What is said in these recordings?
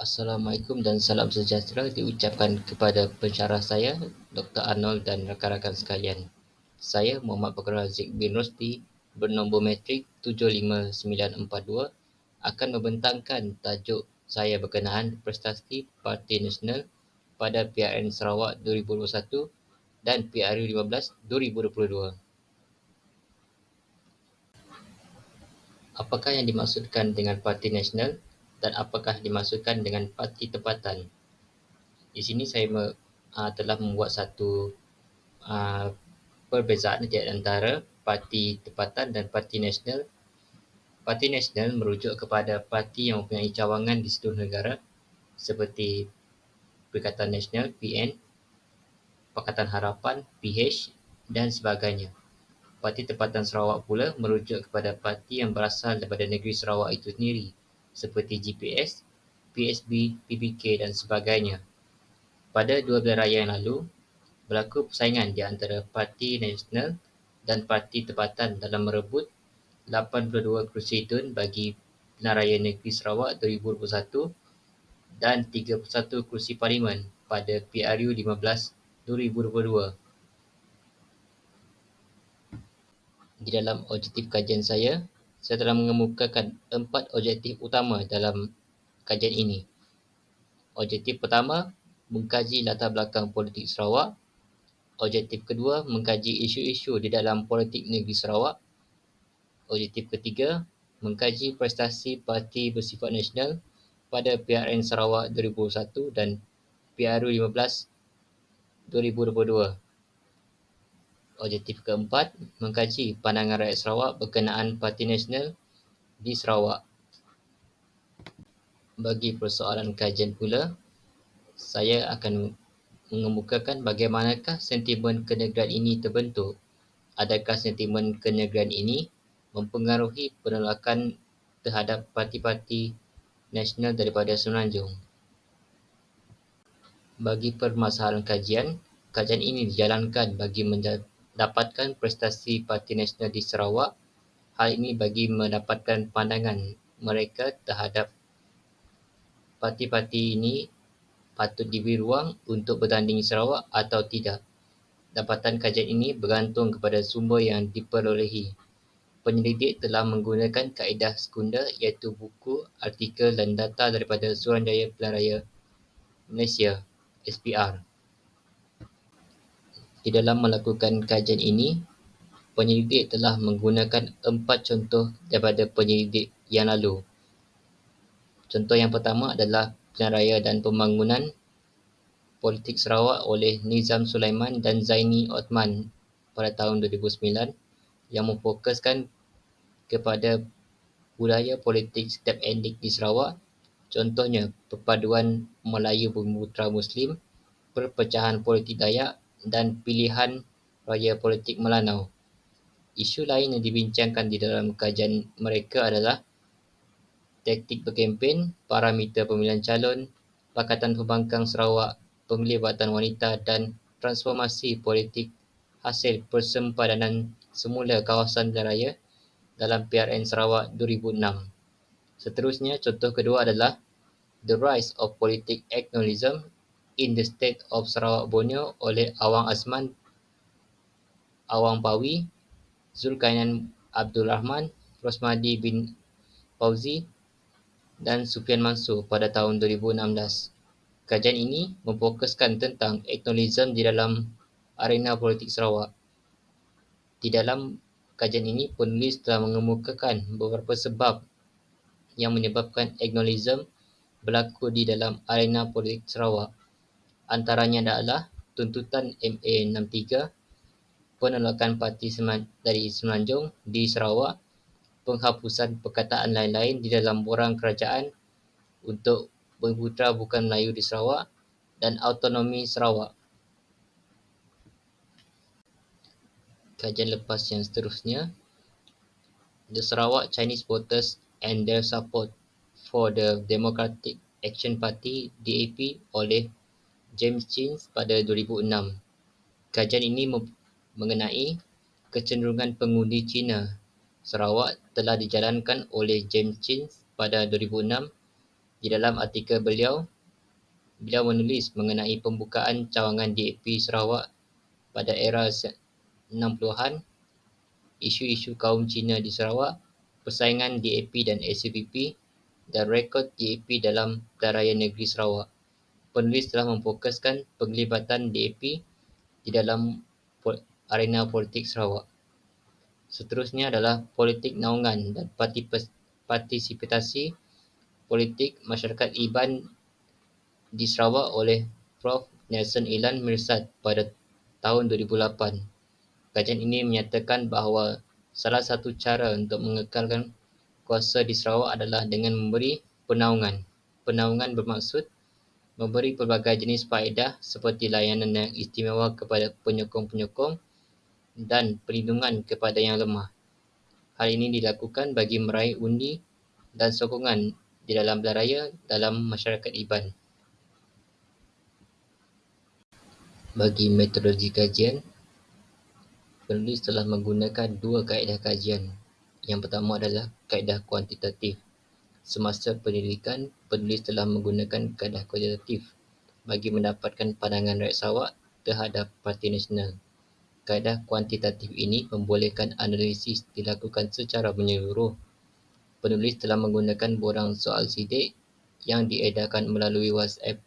Assalamualaikum dan salam sejahtera diucapkan kepada pensyarah saya, Dr. Arnold dan rakan-rakan sekalian. Saya Muhammad Bakar Razik bin Rosdi bernombor metrik 75942 akan membentangkan tajuk saya berkenaan prestasi Parti Nasional pada PRN Sarawak 2021 dan PRU 15 2022. Apakah yang dimaksudkan dengan Parti Nasional dan apakah dimaksudkan dengan parti tempatan? Di sini saya telah membuat satu uh, perbezaan di antara parti tempatan dan parti nasional. Parti nasional merujuk kepada parti yang mempunyai cawangan di seluruh negara seperti Perikatan Nasional (PN), Pakatan Harapan (PH) dan sebagainya. Parti Tempatan Sarawak pula merujuk kepada parti yang berasal daripada negeri Sarawak itu sendiri seperti GPS, PSB, PBK dan sebagainya. Pada dua pilihan raya yang lalu, berlaku persaingan di antara Parti Nasional dan Parti Tempatan dalam merebut 82 kerusi DUN bagi Pilihan Raya Negeri Sarawak 2021 dan 31 kerusi Parlimen pada PRU 15 2022. Di dalam objektif kajian saya telah mengemukakan 4 objektif utama dalam kajian ini. Objektif pertama, mengkaji latar belakang politik Sarawak. Objektif kedua, mengkaji isu-isu di dalam politik negeri Sarawak. Objektif ketiga, mengkaji prestasi parti bersifat nasional pada PRN Sarawak 2001 dan PRU 15 2022. Objektif keempat, mengkaji pandangan rakyat Sarawak berkenaan parti nasional di Sarawak. Bagi persoalan kajian pula, saya akan mengemukakan bagaimanakah sentimen kenegaraan ini terbentuk. Adakah sentimen kenegaraan ini mempengaruhi penolakan terhadap parti-parti nasional daripada Semenanjung? Bagi permasalahan kajian ini dijalankan bagi mendapatkan prestasi Parti Nasional di Sarawak. Hal ini bagi mendapatkan pandangan mereka terhadap parti-parti ini patut diberi ruang untuk bertanding di Sarawak atau tidak. Dapatan kajian ini bergantung kepada sumber yang diperolehi. Penyelidik telah menggunakan kaedah sekunder iaitu buku, artikel dan data daripada Suruhanjaya Pilihan Raya Malaysia (SPR). Di dalam melakukan kajian ini, penyelidik telah menggunakan 4 contoh daripada penyelidik yang lalu. Contoh yang pertama adalah Pilihan Raya dan Pembangunan Politik Sarawak oleh Nizam Sulaiman dan Zaini Othman pada tahun 2009 yang memfokuskan kepada budaya politik setiap etnik di Sarawak. Contohnya, perpaduan Melayu Bumiputera Muslim, perpecahan politik Dayak dan pilihan raya politik Melanau. Isu lain yang dibincangkan di dalam kajian mereka adalah taktik berkempen, parameter pemilihan calon, Pakatan Pembangkang Sarawak, penglibatan wanita dan transformasi politik hasil persempadanan semula kawasan pilihan raya dalam PRN Sarawak 2006. Seterusnya, contoh kedua adalah The Rise of Political Ethnolism in the State of Sarawak Borneo oleh Awang Azman, Awang Pawi, Zulkarnain Abdul Rahman, Rosmadi bin Fauzi dan Sufian Mansur pada tahun 2016. Kajian ini memfokuskan tentang etnolism di dalam arena politik Sarawak. Di dalam kajian ini, penulis telah mengemukakan beberapa sebab yang menyebabkan etnolism berlaku di dalam arena politik Sarawak. Antaranya adalah tuntutan MA 63, penolakan parti dari Semenanjung di Sarawak, penghapusan perkataan lain-lain di dalam borang kerajaan untuk Bumiputera bukan Melayu di Sarawak dan autonomi Sarawak. Kajian lepas yang seterusnya, The Sarawak Chinese Voters and Their Support for the Democratic Action Party (DAP) oleh James Chin pada 2006. Kajian ini mengenai kecenderungan pengundi Cina Sarawak telah dijalankan oleh James Chin pada 2006 Di dalam artikel beliau menulis mengenai pembukaan cawangan DAP Sarawak pada era 60-an, isu-isu kaum Cina di Sarawak, persaingan DAP dan SUPP, dan rekod DAP dalam Pilihan Negeri Sarawak. Penulis telah memfokuskan penglibatan DAP di dalam arena politik Sarawak. Seterusnya adalah politik naungan dan partisipasi politik masyarakat Iban di Sarawak oleh Prof. Nelson Ilan Mirsad pada tahun 2008. Kajian ini menyatakan bahawa salah satu cara untuk mengekalkan kuasa di Sarawak adalah dengan memberi penaungan. Penaungan bermaksud memberi pelbagai jenis faedah seperti layanan yang istimewa kepada penyokong-penyokong dan perlindungan kepada yang lemah. Hal ini dilakukan bagi meraih undi dan sokongan di dalam pilihan raya dalam masyarakat Iban. Bagi metodologi kajian, penulis telah menggunakan dua kaedah kajian. Yang pertama adalah kaedah kuantitatif. Semasa penyelidikan, penulis telah menggunakan kaedah kuantitatif bagi mendapatkan pandangan rakyat Sarawak terhadap Parti Nasional. Kaedah kuantitatif ini membolehkan analisis dilakukan secara menyeluruh. Penulis telah menggunakan borang soal sidik yang diedarkan melalui WhatsApp.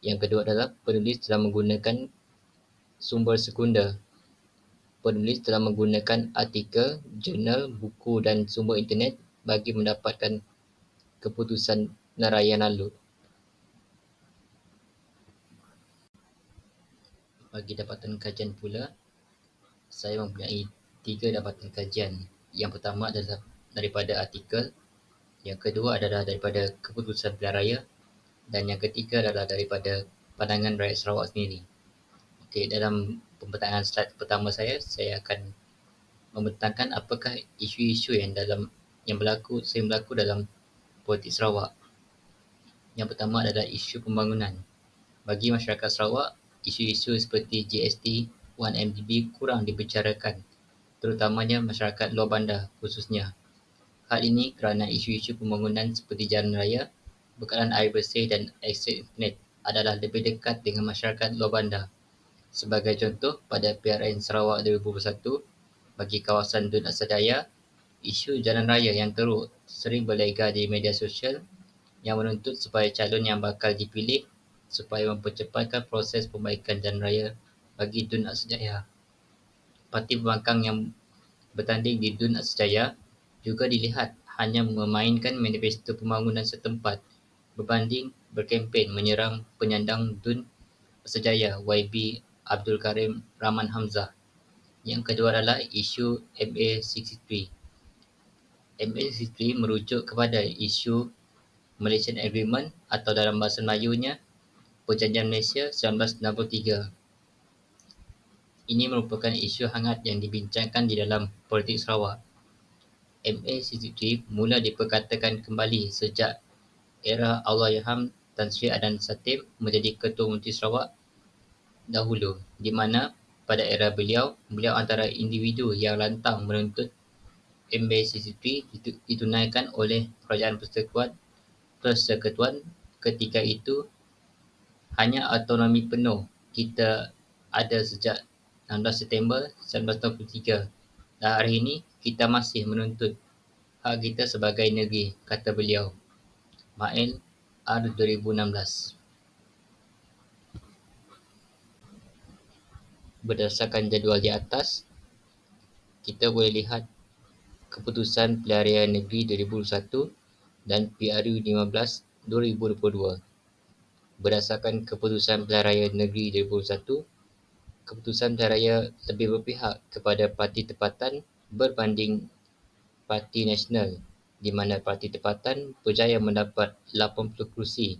Yang kedua adalah penulis telah menggunakan sumber sekunder. Penulis telah menggunakan artikel, jurnal, buku dan sumber internet bagi mendapatkan keputusan penilaian lalu. Bagi dapatan kajian pula, saya mempunyai 3 dapatan kajian. Yang pertama adalah daripada artikel, yang kedua adalah daripada keputusan pilihan raya, dan yang ketiga adalah daripada pandangan rakyat Sarawak sendiri. Okey, dalam pembentangan slide pertama saya akan membentangkan apakah isu-isu yang berlaku dalam politik Sarawak. Yang pertama adalah isu pembangunan. Bagi masyarakat Sarawak, isu-isu seperti GST 1MDB kurang dibicarakan, terutamanya masyarakat luar bandar khususnya. Hal ini kerana isu-isu pembangunan seperti jalan raya, bekalan air bersih dan akses internet adalah lebih dekat dengan masyarakat luar bandar. Sebagai contoh, pada PRN Sarawak 2021, bagi kawasan Dun Asadaya, isu jalan raya yang teruk sering berlega di media sosial yang menuntut supaya calon yang bakal dipilih supaya mempercepatkan proses perbaikan jalan raya bagi Dun Asadaya. Parti pembangkang yang bertanding di Dun Asadaya juga dilihat hanya memainkan manifesto pembangunan setempat berbanding berkempen menyerang penyandang Dun Asadaya YB Abdul Karim Rahman Hamzah. Yang kedua adalah isu MA63. MA63 merujuk kepada isu Malaysian Agreement atau dalam bahasa Melayunya Perjanjian Malaysia 1963. Ini merupakan isu hangat yang dibincangkan di dalam politik Sarawak. MA63 mula diperkatakan kembali sejak era Allahyarham Tan Sri Adan Satim menjadi Ketua Menteri Sarawak dahulu, di mana pada era beliau antara individu yang lantang menuntut MA63 ditunaikan oleh Kerajaan Persekutuan ketika itu hanya autonomi penuh kita ada sejak 16 September 1963 dan hari ini kita masih menuntut hak kita sebagai negeri, kata beliau. Mail R 2016. Berdasarkan jadual di atas, kita boleh lihat keputusan Pilihan Raya Negeri 2021 dan PRU 15 2022. Berdasarkan keputusan Pilihan Raya Negeri 2021, keputusan pilihan raya lebih berpihak kepada Parti Tempatan berbanding Parti Nasional, di mana Parti Tempatan berjaya mendapat 80 kerusi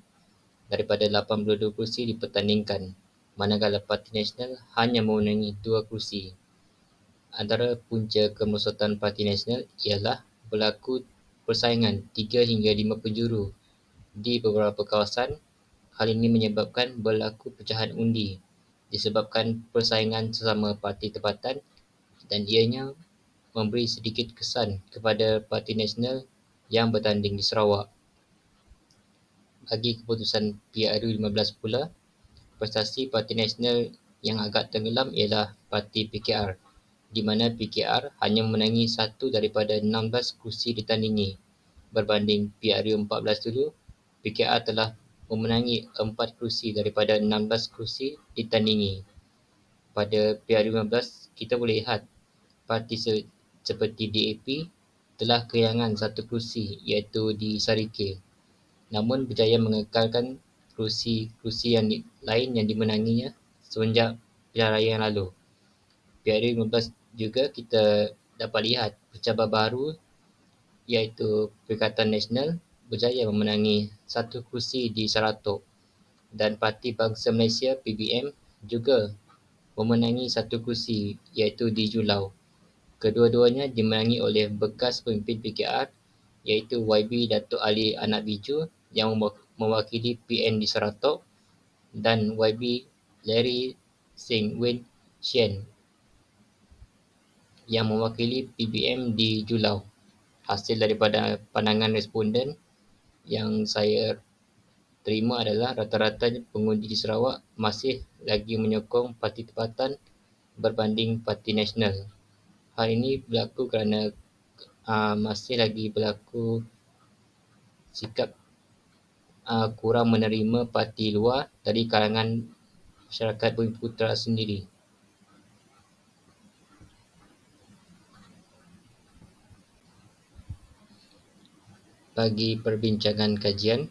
daripada 82 kerusi dipertandingkan, manakala Parti Nasional hanya memenangi 2 kerusi. Antara punca kemerosotan Parti Nasional ialah berlaku persaingan 3 hingga 5 penjuru di beberapa kawasan. Hal ini menyebabkan berlaku pecahan undi disebabkan persaingan sesama parti tempatan dan ianya memberi sedikit kesan kepada Parti Nasional yang bertanding di Sarawak. Bagi keputusan PRU 15 pula, prestasi Parti Nasional yang agak tenggelam ialah Parti PKR, di mana PKR hanya memenangi 1 daripada 16 kursi ditandingi. Berbanding PRU 14 dulu, PKR telah memenangi 4 kursi daripada 16 kursi ditandingi. Pada PRU 15, kita boleh lihat parti seperti DAP telah kehilangan 1 kursi iaitu di Sarikil, namun berjaya mengekalkan kursi-kursi yang lain yang dimenanginya semenjak pilihan raya yang lalu. PRU 15 juga kita dapat lihat pencabar baru iaitu Perikatan Nasional berjaya memenangi 1 kursi di Saratok, dan Parti Bangsa Malaysia PBM juga memenangi 1 kursi iaitu di Julau. Kedua-duanya dimenangi oleh bekas pemimpin PKR iaitu YB Datuk Ali Anak Biju yang mewakili PN di Saratok dan YB Larry Seng Wen Sien yang mewakili PBM di Julau. Hasil daripada pandangan responden yang saya terima adalah rata-rata pengundi di Sarawak masih lagi menyokong Parti Tempatan berbanding Parti Nasional. Hal ini berlaku kerana masih lagi berlaku sikap kurang menerima parti luar dari kalangan masyarakat Bumiputera sendiri. Bagi perbincangan kajian,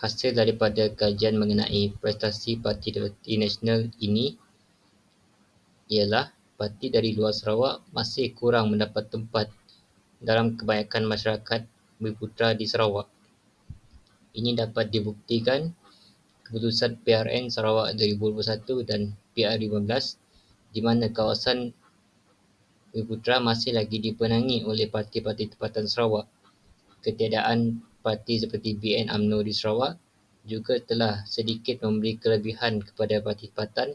hasil daripada kajian mengenai prestasi Parti Nasional ini ialah parti dari luar Sarawak masih kurang mendapat tempat dalam kebanyakan masyarakat Bumiputera di Sarawak. Ini dapat dibuktikan keputusan PRN Sarawak 2021 dan PRU 15 di mana kawasan Bumiputera masih lagi dipenangi oleh parti-parti tempatan Sarawak. Ketiadaan parti seperti BN UMNO di Sarawak juga telah sedikit memberi kelebihan kepada parti tempatan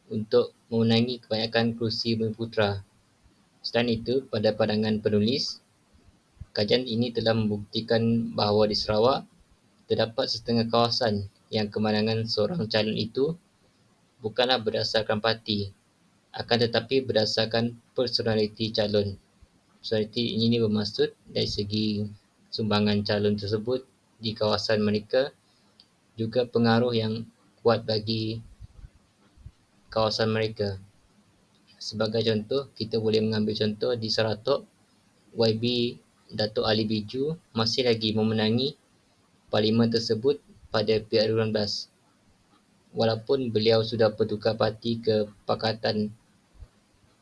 untuk memenangi kebanyakan kerusi Bumiputera. Selain itu, pada pandangan penulis, kajian ini telah membuktikan bahawa di Sarawak terdapat setengah kawasan yang kemenangan seorang calon itu bukanlah berdasarkan parti, akan tetapi berdasarkan personaliti calon. Personaliti ini bermaksud dari segi sumbangan calon tersebut di kawasan mereka, juga pengaruh yang kuat bagi kawasan mereka. Sebagai contoh, kita boleh mengambil contoh di Saratok, YB Datuk Ali Biju masih lagi memenangi parlimen tersebut pada PRU 16. Walaupun beliau sudah bertukar parti ke Pakatan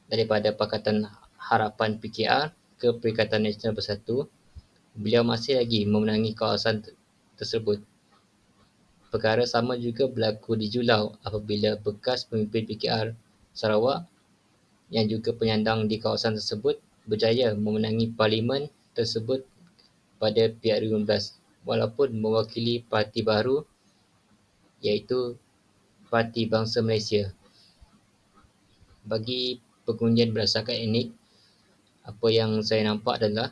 daripada Pakatan Harapan PKR ke Perikatan Nasional Bersatu, beliau masih lagi memenangi kawasan tersebut. Perkara sama juga berlaku di Julau apabila bekas pemimpin PKR Sarawak yang juga penyandang di kawasan tersebut berjaya memenangi parlimen tersebut pada PRU 15 walaupun mewakili parti baru iaitu Parti Bangsa Malaysia. Bagi pengundian berdasarkan etnik, apa yang saya nampak adalah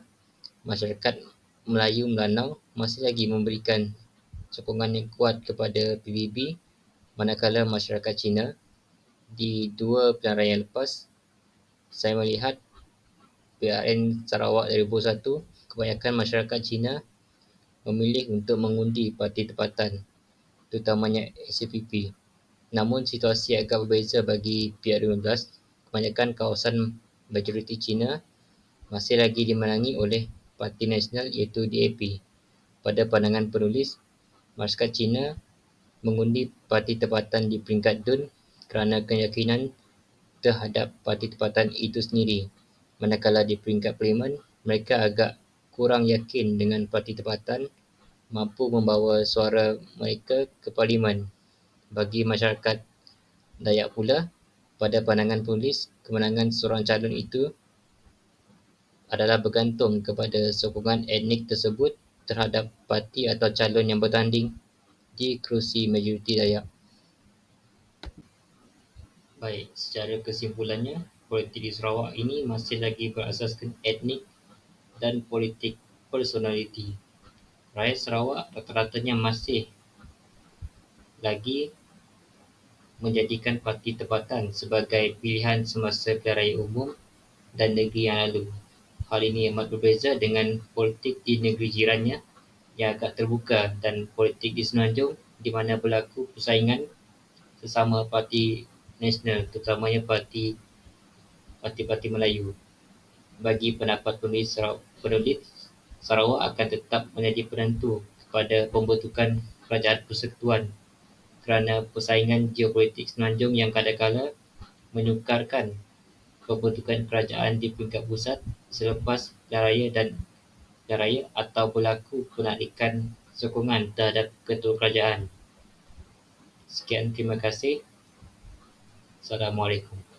masyarakat Melayu Melanau masih lagi memberikan sokongan yang kuat kepada PBB, manakala masyarakat Cina di 2 pilihan raya lepas, saya melihat PRN Sarawak 2021, kebanyakan masyarakat Cina memilih untuk mengundi parti tempatan, terutamanya SCPP. Namun situasi agak berbeza bagi PRU 15. Kebanyakan kawasan majoriti Cina masih lagi dimenangi oleh Parti Nasional iaitu DAP. Pada pandangan penulis, masyarakat Cina mengundi parti tempatan di peringkat DUN kerana keyakinan terhadap parti tempatan itu sendiri. Manakala di peringkat parlimen, mereka agak kurang yakin dengan parti tempatan mampu membawa suara mereka ke parlimen. Bagi masyarakat Dayak pula, pada pandangan penulis, kemenangan seorang calon itu adalah bergantung kepada sokongan etnik tersebut terhadap parti atau calon yang bertanding di kerusi majoriti Dayak. Baik, secara kesimpulannya, politik di Sarawak ini masih lagi berasaskan etnik dan politik personaliti. Rakyat Sarawak rata-ratanya masih lagi menjadikan parti tempatan sebagai pilihan semasa pilihan raya umum dan negeri yang lalu. Hal ini amat berbeza dengan politik di negeri jirannya yang agak terbuka dan politik di Semenanjung di mana berlaku persaingan sesama parti nasional, terutamanya parti-parti Melayu. Bagi pendapat penulis, Sarawak akan tetap menjadi penentu kepada pembentukan kerajaan persekutuan kerana persaingan geopolitik Semenanjung yang kadang-kala menyukarkan pembentukan kerajaan di peringkat pusat selepas pilihan raya atau berlaku penarikan sokongan terhadap ketua kerajaan. Sekian, terima kasih. Assalamualaikum.